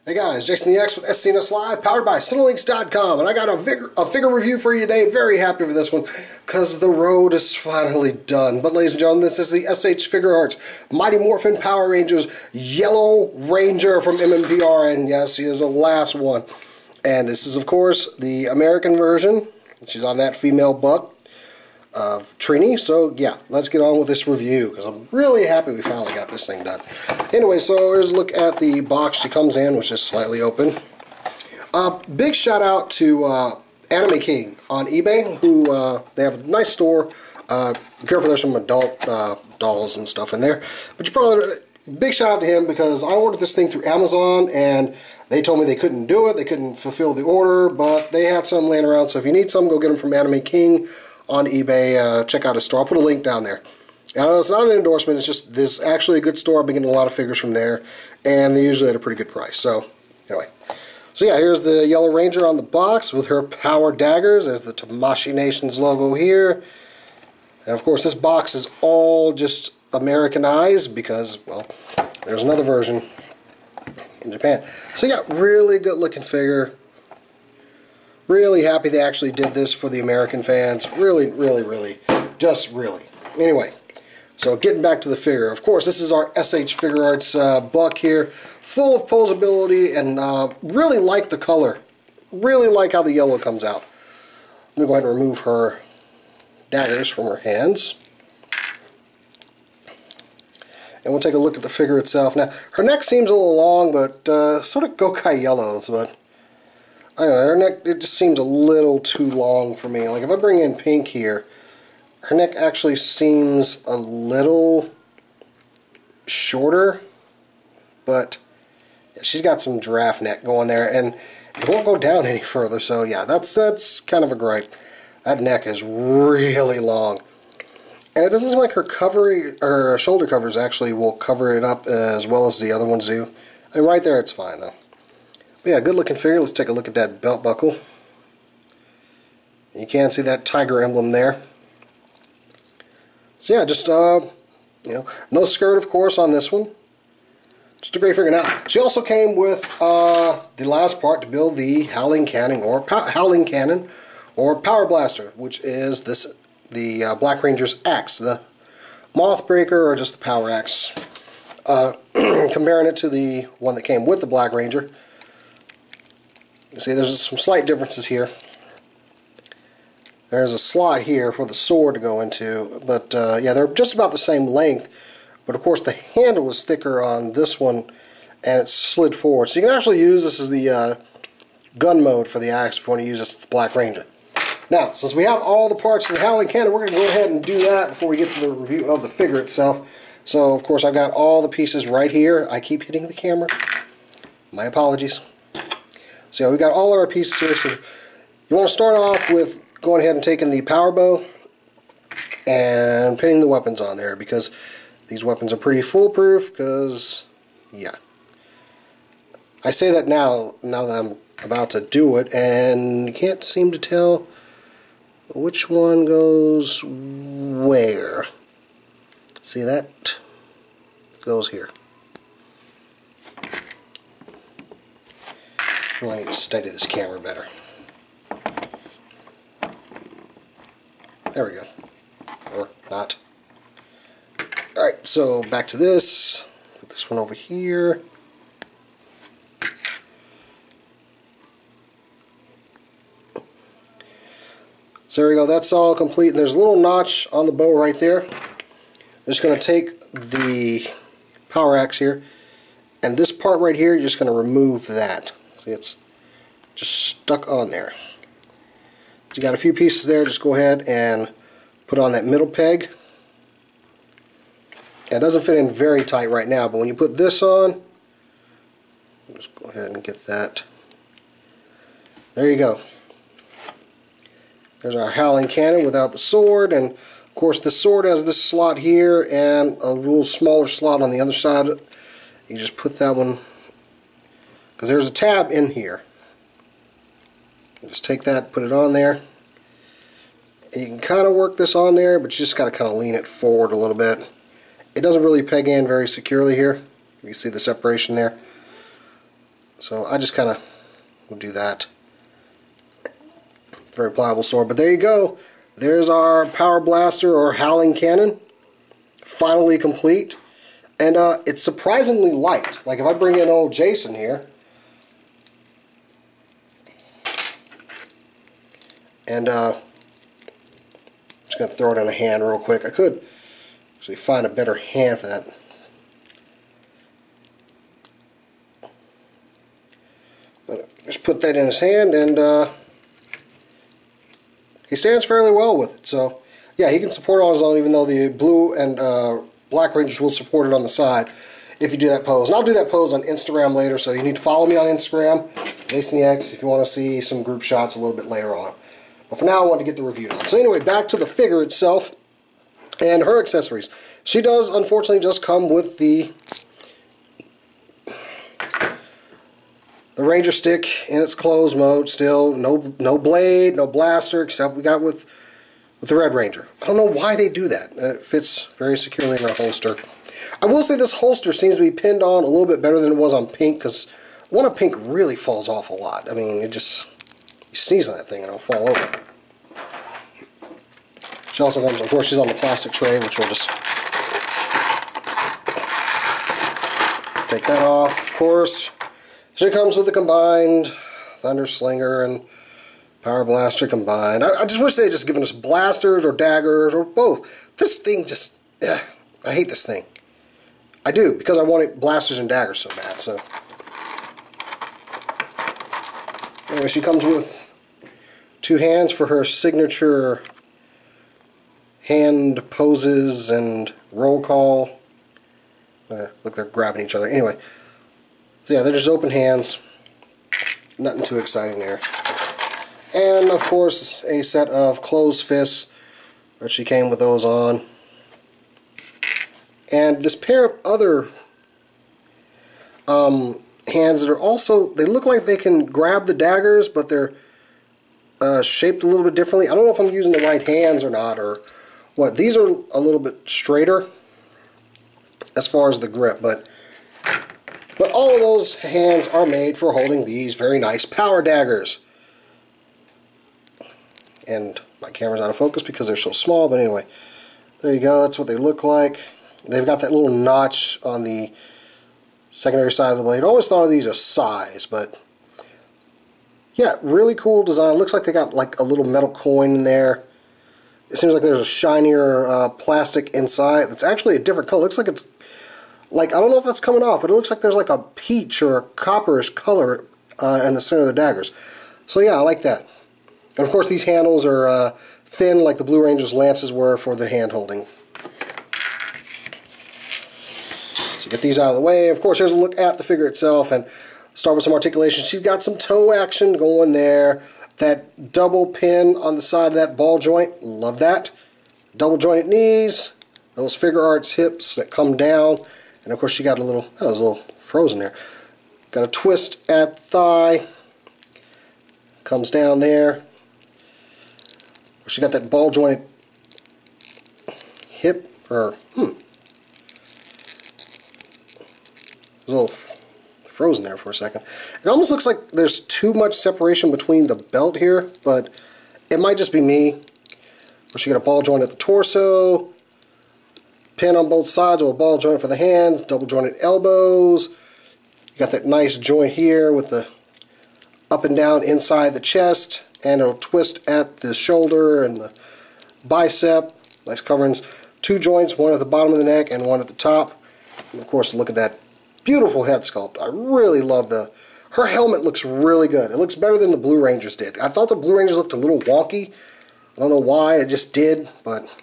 Hey guys, Jason the X with SCNS Live, powered by Cinelinks.com, and I got a figure review for you today. Very happy for this one, because the road is finally done. But ladies and gentlemen, this is the SH Figuarts Mighty Morphin Power Rangers Yellow Ranger from MMPR, and yes, he is the last one. And this is, of course, the American version. She's on that female butt of Trini. So yeah, let's get on with this review, because I'm really happy we finally got this thing done. Anyway, so here's a look at the box she comes in, which is slightly open. Big shout out to Anime King on eBay, who they have a nice store. Be careful, there's some adult dolls and stuff in there, but you probably big shout out to him, because I ordered this thing through Amazon and they told me they couldn't do it, they couldn't fulfill the order, but they had some laying around. So if you need some, go get them from Anime King on eBay. Check out his store. I'll put a link down there. Now, it's not an endorsement, it's just this is actually a good store. I've been getting a lot of figures from there, and they usually at a pretty good price. So anyway, so yeah, here's the Yellow Ranger on the box with her power daggers. There's the Tamashii Nations logo here, and of course this box is all just Americanized because, well, there's another version in Japan. So yeah, really good looking figure. Really happy they actually did this for the American fans. Really, just really. Anyway, so getting back to the figure. Of course, this is our SH Figuarts buck here. Full of posability, and really like the color. Really like how the yellow comes out. Let me go ahead and remove her daggers from her hands. And we'll take a look at the figure itself. Now, her neck seems a little long, but sort of Gokai yellows, but I don't know, her neck, it just seems a little too long for me. Like if I bring in pink here, her neck actually seems a little shorter, but yeah, she's got some giraffe neck going there, and it won't go down any further. So yeah, that's kind of a gripe. That neck is really long, and it doesn't seem like her shoulder covers actually will cover it up as well as the other ones do. I mean, right there, it's fine though. Yeah, good looking figure. Let's take a look at that belt buckle. You can see that tiger emblem there. So yeah, just you know, no skirt of course on this one. Just a great figure. Now, she also came with the last part to build the Howling Cannon or Power Blaster, which is the Black Ranger's axe, the Moth Breaker, or just the Power Axe. Comparing it to the one that came with the Black Ranger. You see, there's some slight differences here. There's a slot here for the sword to go into, but yeah, they're just about the same length. But of course, the handle is thicker on this one, and it's slid forward. So you can actually use this as the gun mode for the axe if you want to use this as the Black Ranger. Now, since we have all the parts of the Howling Cannon, we're going to go ahead and do that before we get to the review of the figure itself. So, of course, I've got all the pieces right here. I keep hitting the camera. My apologies. So yeah, we got all of our pieces here. So you want to start off with going ahead and taking the power bow and pinning the weapons on there, because these weapons are pretty foolproof, because yeah, I say that now that I'm about to do it, and you can't seem to tell which one goes where. See, that goes here. I need to steady this camera better. There we go. Or not. Alright, so back to this. Put this one over here. So there we go. That's all complete. There's a little notch on the bow right there. I'm just going to take the power axe here, and this part right here, you're just going to remove that. See, it's just stuck on there. So you got a few pieces there. Just go ahead and put on that middle peg. It doesn't fit in very tight right now, but when you put this on, just go ahead and get that. There you go. There's our Howling Cannon without the sword, and of course the sword has this slot here and a little smaller slot on the other side. You just put that one, because there's a tab in here. Just take that, put it on there. And you can kind of work this on there, but you just got to kind of lean it forward a little bit. It doesn't really peg in very securely here. You see the separation there. So I just kind of will do that. Very pliable sword. But there you go. There's our Power Blaster or Howling Cannon. Finally complete. And it's surprisingly light. Like if I bring in old Jason here. And I'm just going to throw it in a hand real quick. I could actually find a better hand for that. But just put that in his hand, and he stands fairly well with it. So yeah, he can support it on his own, even though the blue and black Rangers will support it on the side if you do that pose. And I'll do that pose on Instagram later, so you need to follow me on Instagram, Jason the X, if you want to see some group shots a little bit later on. But for now, I want to get the review done. So anyway, back to the figure itself and her accessories. She does, unfortunately, just come with the Ranger stick in its closed mode still. No blade, no blaster, except we got with the Red Ranger. I don't know why they do that. It fits very securely in her holster. I will say this holster seems to be pinned on a little bit better than it was on Pink, because the one on Pink really falls off a lot. I mean, it just... You sneeze on that thing and it'll fall over. She also comes, of course, she's on the plastic tray, which we'll just take that off, of course. She comes with the combined Thunder Slinger and Power Blaster combined. I just wish they had just given us blasters or daggers or both. This thing just, I hate this thing. I do, because I wanted blasters and daggers so bad, so. Anyway, she comes with 2 hands for her signature hand poses and roll call. Look, they're grabbing each other. Anyway, so yeah, they're just open hands. Nothing too exciting there. And, of course, a set of closed fists, but she came with those on. And this pair of other hands that are also, they look like they can grab the daggers, but they're shaped a little bit differently. I don't know if I'm using the right hands or not, or what. These are a little bit straighter as far as the grip, but all of those hands are made for holding these very nice power daggers. And my camera's out of focus because they're so small, but anyway, there you go. That's what they look like. They've got that little notch on the secondary side of the blade. I always thought of these as size, but yeah, really cool design. Looks like they got like a little metal coin in there. It seems like there's a shinier plastic inside. It's actually a different color. It looks like it's like, I don't know if that's coming off, but it looks like there's like a peach or a copperish color in the center of the daggers. So yeah, I like that. And of course these handles are thin like the Blue Ranger's lances were for the hand holding. So get these out of the way. Of course, here's a look at the figure itself, and start with some articulation. She's got some toe action going there. That double pin on the side of that ball joint, love that. Double jointed knees, those Figuarts hips that come down, and of course she got a little, that was a little frozen there. Got a twist at the thigh, comes down there. She got that ball jointed hip, or it was a little frozen there for a second. It almost looks like there's too much separation between the belt here, but it might just be me. She got a ball joint at the torso, pin on both sides with a ball joint for the hands, double jointed elbows. You got that nice joint here with the up and down inside the chest, and it'll twist at the shoulder and the bicep. Nice coverings. 2 joints, one at the bottom of the neck and one at the top. And of course, look at that beautiful head sculpt. I really love her helmet looks really good. It looks better than the Blue Rangers did. I thought the Blue Rangers looked a little wonky. I don't know why, it just did, but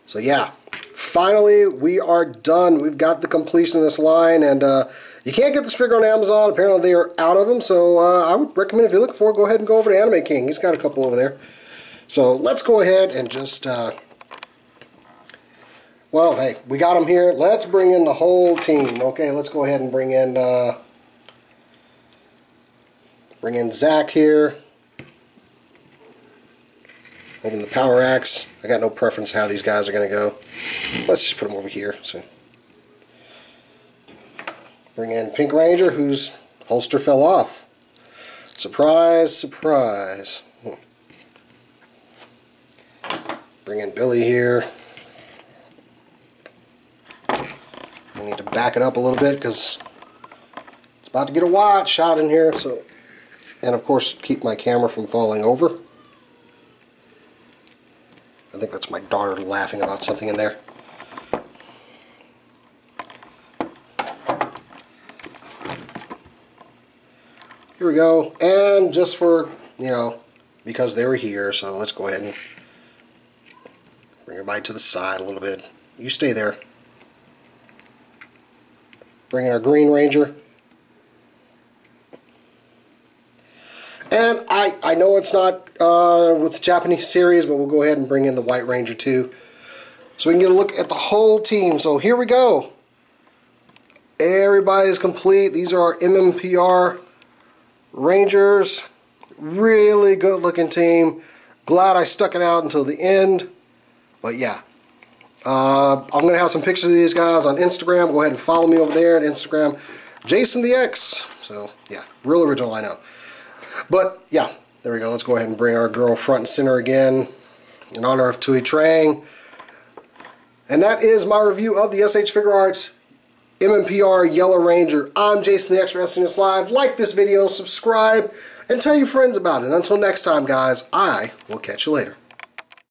so yeah. Finally, we are done. We've got the completion of this line, and you can't get this figure on Amazon. Apparently they are out of them, so I would recommend, if you're looking for it, go ahead and go over to Anime King. He's got a couple over there. So let's go ahead and just well, hey, we got them here. Let's bring in the whole team. Okay, let's go ahead and bring in Zach here. Open the power axe. I got no preference how these guys are going to go. Let's just put them over here. So Bring in Pink Ranger, whose holster fell off. Surprise, surprise. Bring in Billy here. I need to back it up a little bit because it's about to get a wide shot in here. So, and of course, keep my camera from falling over. I think that's my daughter laughing about something in there. Here we go. And just for, you know, because they were here, so let's go ahead and bring everybody to the side a little bit. You stay there. Bring in our Green Ranger. And I know it's not with the Japanese series, but we'll go ahead and bring in the White Ranger too, so we can get a look at the whole team. So here we go. Everybody's complete. These are our MMPR Rangers. Really good looking team. Glad I stuck it out until the end. But yeah. I'm going to have some pictures of these guys on Instagram. Go ahead and follow me over there at Instagram. Jason the X. So yeah, real original, I know. But yeah, there we go. Let's go ahead and bring our girl front and center again in honor of Tui Trang. And that is my review of the SH Figuarts MMPR Yellow Ranger. I'm Jason the X for SNES Live. Like this video, subscribe, and tell your friends about it. Until next time, guys, I will catch you later.